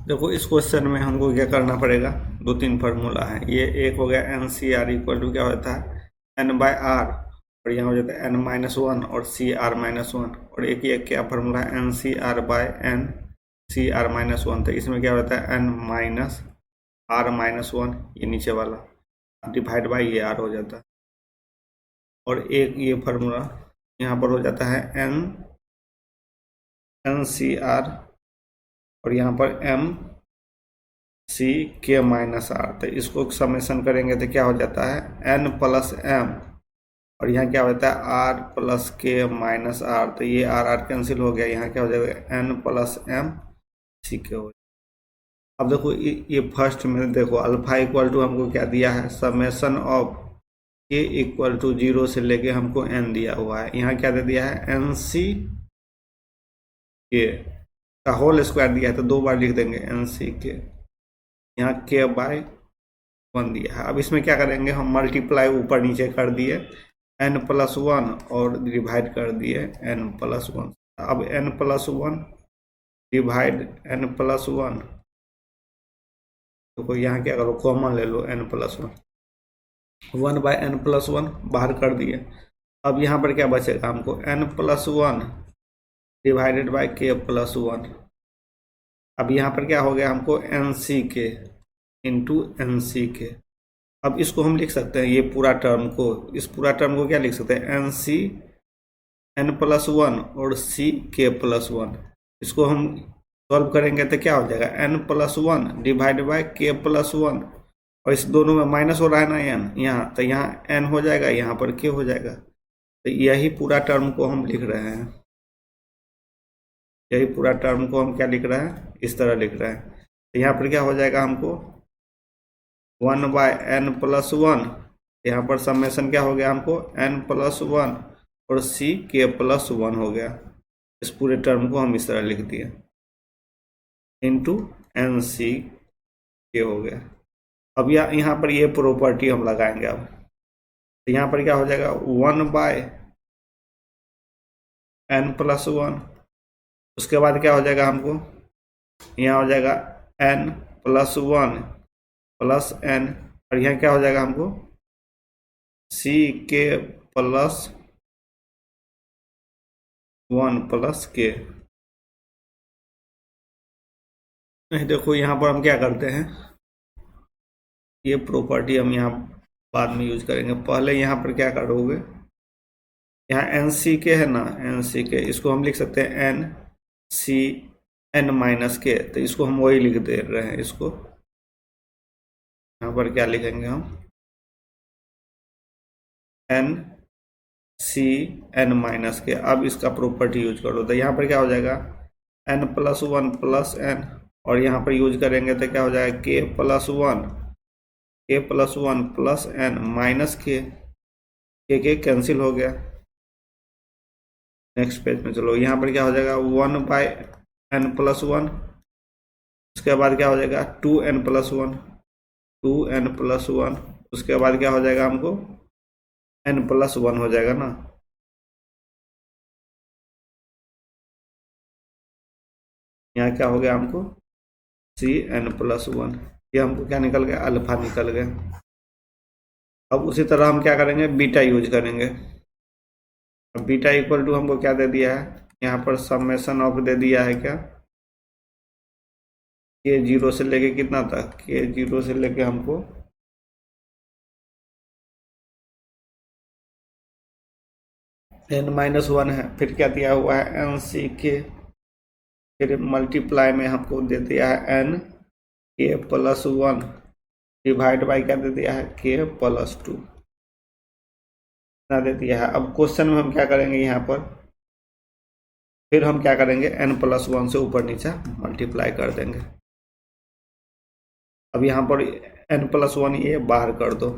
देखो इस क्वेश्चन में हमको क्या करना पड़ेगा, दो तीन फार्मूला है। ये एक हो गया N C R equal to क्या होता है एन बाय आर, और यहाँ हो जाता है एन माइनस वन और सी आर माइनस वन, और एक ये क्या फार्मूला है N C R by N C R minus one. तो इसमें क्या होता है N minus R minus one, ये नीचे वाला डिवाइड बाई ये आर हो जाता है, और एक ये फार्मूला यहाँ पर हो जाता है एन सी आर और यहाँ पर एम सी के माइनस आर। तो इसको समेशन करेंगे तो क्या हो जाता है एन प्लस एम, और यहाँ क्या होता है आर प्लस के माइनस आर। तो ये आर आर कैंसिल हो गया, यहाँ क्या हो जाएगा एन प्लस एम सी के हो। अब देखो ये फर्स्ट में देखो अल्फा इक्वल टू हमको क्या दिया है summation of K equal to 0 से लेके हमको एन दिया हुआ है। यहाँ क्या दे दिया है एन सी के का होल स्क्वायर दिया है, तो दो बार लिख देंगे एन सी के, यहाँ के बाय वन दिया है। अब इसमें क्या करेंगे हम मल्टीप्लाई ऊपर नीचे कर दिए एन प्लस वन और डिवाइड कर दिए एन प्लस वन। अब n plus one divide n plus one, तो यहाँ क्या करो कॉमन ले लो n plus one, one by N plus one बाहर कर दिए। अब यहाँ पर क्या बचेगा हमको n plus one divided by के प्लस वन। अब यहाँ पर क्या हो गया हमको एन सी के इंटू एन सी के। अब इसको हम लिख सकते हैं ये पूरा टर्म को, इस पूरा टर्म को क्या लिख सकते हैं N C N plus one और सी के प्लस वन। इसको हम सॉल्व करेंगे तो क्या हो जाएगा N plus one divide by के प्लस वन, और इस दोनों में माइनस हो रहा है ना एन यहाँ, तो यहाँ एन हो जाएगा यहाँ पर के हो जाएगा। तो यही पूरा टर्म को हम लिख रहे हैं, यही पूरा टर्म को हम क्या लिख रहे हैं इस तरह लिख रहे हैं। तो यहाँ पर क्या हो जाएगा हमको one by N plus one, यहाँ पर समेशन क्या हो गया हमको एन प्लस वन और सी के प्लस वन हो गया। इस पूरे टर्म को हम इस तरह लिख दिए इंटू एन सी के हो गया। अब यहाँ पर ये प्रॉपर्टी हम लगाएंगे। अब तो यहाँ पर क्या हो जाएगा one by N plus one, उसके बाद क्या हो जाएगा हमको यहाँ हो जाएगा N plus one plus N, और यहाँ क्या हो जाएगा हमको सी के प्लस वन प्लस के। देखो यहाँ पर हम क्या करते हैं ये प्रॉपर्टी हम यहाँ बाद में यूज करेंगे, पहले यहाँ पर क्या करोगे यहाँ एन सी के है ना एन सी के, इसको हम लिख सकते हैं एन सी एन माइनस के, तो इसको हम वही लिख दे रहे हैं। इसको यहाँ पर क्या लिखेंगे हम एन सी एन माइनस के। अब इसका प्रॉपर्टी यूज करो तो यहाँ पर क्या हो जाएगा N plus one plus N, और यहाँ पर यूज करेंगे तो क्या हो जाएगा K plus one plus N minus K cancel हो गया। नेक्स्ट पेज में चलो, यहाँ पर क्या हो जाएगा one by N plus one, उसके बाद क्या हो जाएगा टू एन प्लस वन, उसके बाद क्या हो जाएगा हमको एन प्लस वन हो जाएगा ना। यहाँ क्या हो गया हमको सी एन प्लस वन, ये हमको क्या निकल गया अल्फा निकल गया। अब उसी तरह हम क्या करेंगे बीटा यूज करेंगे। अब बीटा इक्वल टू हमको क्या दे दिया है यहाँ पर समेशन ऑफ दे दिया है क्या के जीरो से लेके कितना तक के जीरो से लेके हमको एन माइनस वन है, फिर क्या दिया हुआ है एन सी के, फिर मल्टीप्लाई में हमको दे दिया है एन के प्लस वन डिवाइड बाई क्या दे दिया है के प्लस टू दे दिया है। अब क्वेश्चन में हम क्या करेंगे यहाँ पर फिर हम क्या करेंगे एन प्लस वन से ऊपर नीचे मल्टीप्लाई कर देंगे। अब यहाँ पर एन प्लस वन ये बाहर कर दो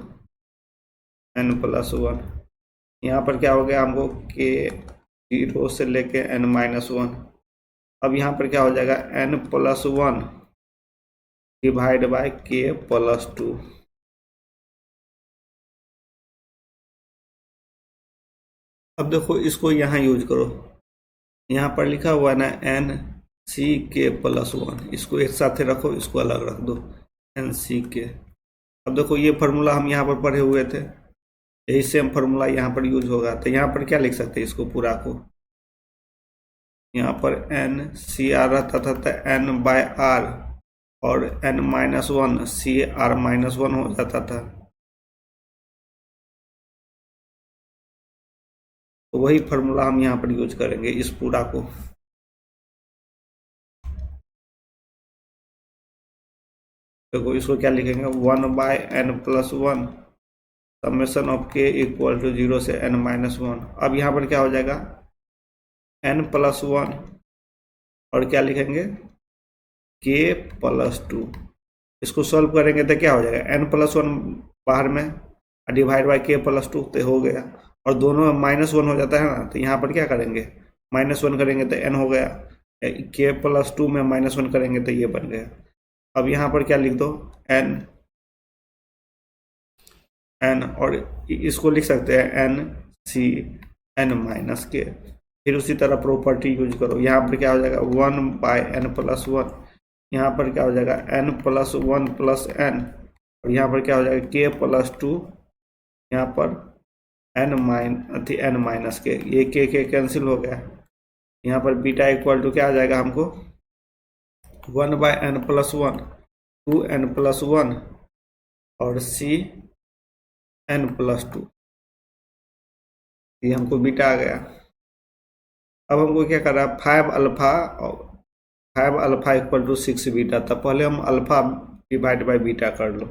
एन प्लस वन, यहाँ पर क्या हो गया हमको के जीरो से लेके एन माइनस वन। अब यहाँ पर क्या हो जाएगा N plus one divide by के प्लस टू। अब देखो इसको यहाँ यूज करो, यहाँ पर लिखा हुआ है ना एन सी के प्लस 1, इसको एक साथ रखो, इसको अलग रख दो, एन सी के। अब देखो ये फार्मूला हम यहाँ पर पढ़े हुए थे, यही सेम फार्मूला यहाँ पर यूज होगा। तो यहाँ पर क्या लिख सकते हैं इसको पूरा को, यहाँ पर एन सी आर रहता था तो एन बाय आर और N minus 1 C R minus 1 हो जाता था। तो वही फार्मूला हम यहाँ पर यूज करेंगे इस पूरा को। देखो इसको क्या लिखेंगे, 1 by N plus 1 summation of K equal to 0 से एन माइनस 1। अब यहाँ पर क्या हो जाएगा, एन प्लस 1 और क्या लिखेंगे, के प्लस 2। इसको सॉल्व करेंगे तो क्या हो जाएगा, एन प्लस 1 बाहर में डिवाइड बाई के प्लस 2 तो हो गया, और दोनों में माइनस 1 हो जाता है ना। तो यहाँ पर क्या करेंगे, माइनस 1 करेंगे तो एन हो गया, के प्लस 2 में माइनस 1 करेंगे तो ये बन गया। अब यहाँ पर क्या लिख दो, एन एन, और इसको लिख सकते हैं एन सी एन माइनस के। फिर उसी तरह प्रॉपर्टी यूज करो, यहाँ पर क्या हो जाएगा 1 बाय एन प्लस 1, यहाँ पर क्या हो जाएगा एन प्लस 1 प्लस एन, और यहाँ पर क्या हो जाएगा के प्लस 2, यहाँ पर एन माइनस के, ये के कैंसिल हो गया। यहाँ पर बीटा इक्वल टू क्या आ जाएगा हमको, 1 by N plus 1 2 N plus 1 और सी एन प्लस 2, ये हमको बीटा आ गया। अब हमको क्या कर रहा है, 5 अल्फा इक्वल टू 6 बीटा। तब पहले हम अल्फा डिवाइड बाई बीटा कर लो,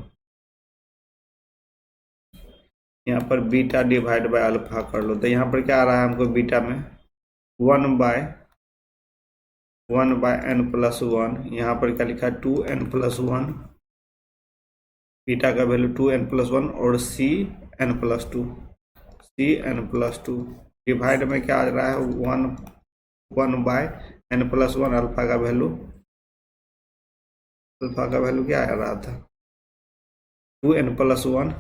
यहाँ पर बीटा डिवाइड बाय अल्फा कर लो। तो यहाँ पर क्या आ रहा है हमको बीटा में 1 बाय एन प्लस 1, यहाँ पर क्या लिखा है 2 एन प्लस 1, बीटा का वैल्यू 2 एन प्लस 1 और सी एन प्लस 2 डिवाइड में क्या आ रहा है 1 बाय एन प्लस 1, अल्फा का वैल्यू क्या आ रहा था 2 N plus 1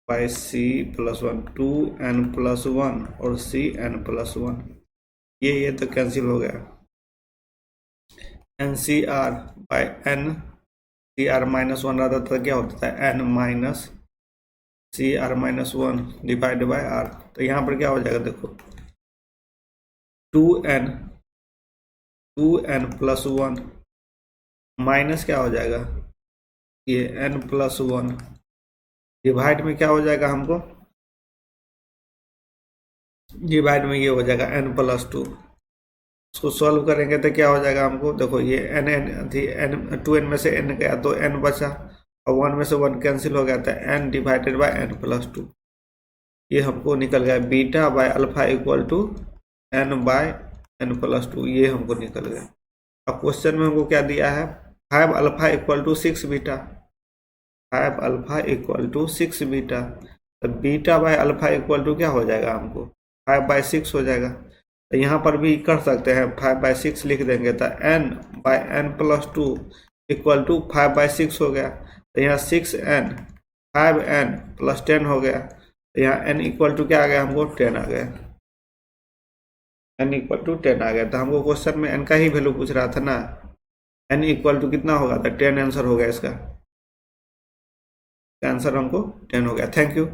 by C plus 1, 2 N plus 1 और सी एन प्लस 1, ये तो कैंसिल हो गया। N C R by N C R minus 1 रहता था, क्या होता था N minus C R minus 1 divide by R. तो यहाँ पर क्या हो जाएगा देखो 2 एन प्लस 1 माइनस क्या हो जाएगा ये एन प्लस 1 डिवाइड में क्या हो जाएगा हमको, डिवाइड में ये हो जाएगा एन प्लस 2। इसको सॉल्व करेंगे तो क्या हो जाएगा हमको, देखो ये एन 2 एन में से एन गया तो एन बचा, और 1 में से 1 कैंसिल हो गया था, N divided by N plus 2, ये हमको निकल गया beta by alpha equal to N by N plus 2, ये हमको निकल गया। अब क्वेश्चन में हमको क्या दिया है 5 alpha equal to 6 beta, 5 alpha equal to 6 beta. तो beta by alpha equal to क्या हो जाएगा हमको 5 बाय 6 हो जाएगा। तो यहाँ पर भी कर सकते हैं 5 बाय 6 लिख देंगे, तो n by N plus 2 equal to 5 by 6 हो गया। तो यहाँ 6n 5n प्लस 10 हो गया। तो यहाँ n इक्वल टू क्या आ गया हमको 10 आ गया, n इक्वल टू 10 आ गया। तो हमको क्वेश्चन में n का ही वैल्यू पूछ रहा था ना, n इक्वल टू कितना होगा, तो 10 आंसर हो गया इसका, आंसर हमको 10 हो गया। Thank you.